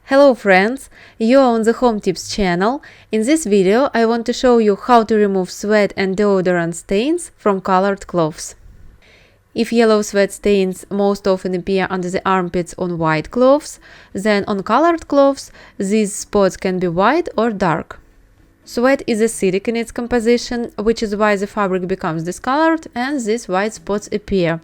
Hello friends, you're on the Home Tips channel. In this video I want to show you how to remove sweat and deodorant stains from colored clothes. If yellow sweat stains most often appear under the armpits on white clothes, then on colored clothes these spots can be white or dark. Sweat is acidic in its composition, which is why the fabric becomes discolored and these white spots appear.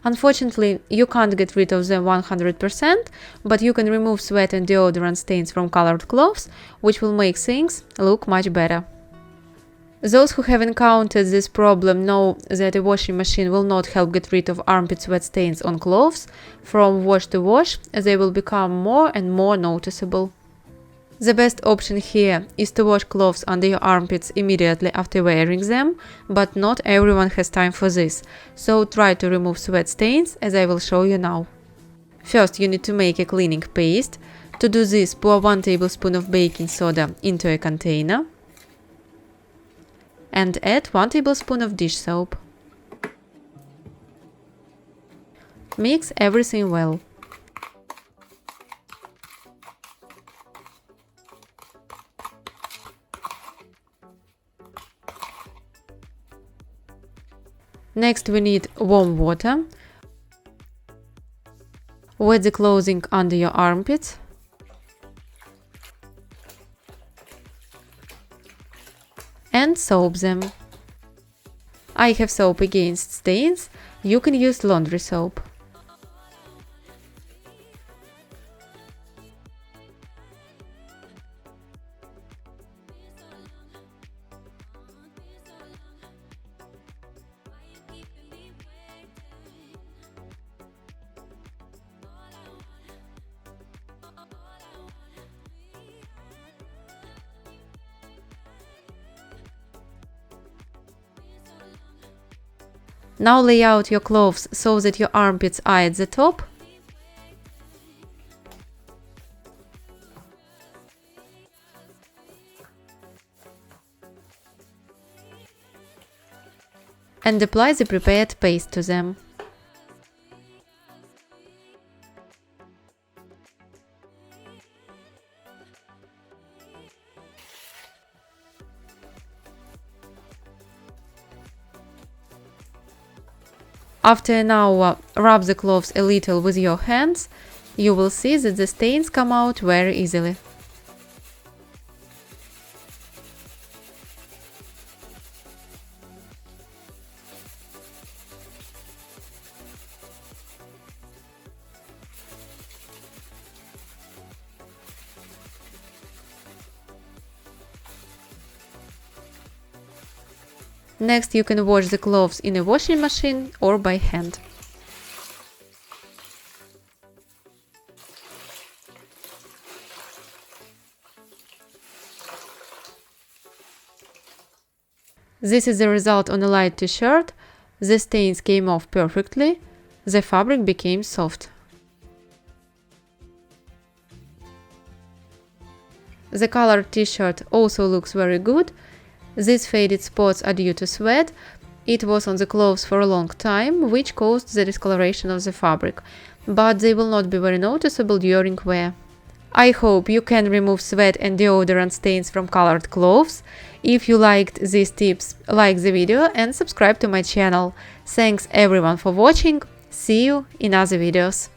Unfortunately, you can't get rid of them 100%, but you can remove sweat and deodorant stains from colored clothes, which will make things look much better. Those who have encountered this problem know that a washing machine will not help get rid of armpit sweat stains on clothes. From wash to wash, they will become more and more noticeable. The best option here is to wash clothes under your armpits immediately after wearing them, but not everyone has time for this, so try to remove sweat stains as I will show you now. First, you need to make a cleaning paste. To do this, pour 1 tablespoon of baking soda into a container and add 1 tablespoon of dish soap. Mix everything well. Next we need warm water. Wet the clothing under your armpits. And soap them. I have soap against stains. You can use laundry soap. Now lay out your clothes so that your armpits are at the top. And apply the prepared paste to them. After an hour, rub the clothes a little with your hands. You will see that the stains come out very easily. Next, you can wash the clothes in a washing machine or by hand. This is the result on a light t-shirt. The stains came off perfectly. The fabric became soft. The colored t-shirt also looks very good. These faded spots are due to sweat. It was on the clothes for a long time, which caused the discoloration of the fabric, but they will not be very noticeable during wear. I hope you can remove sweat and deodorant stains from colored clothes. If you liked these tips, like the video and subscribe to my channel. Thanks everyone for watching. See you in other videos.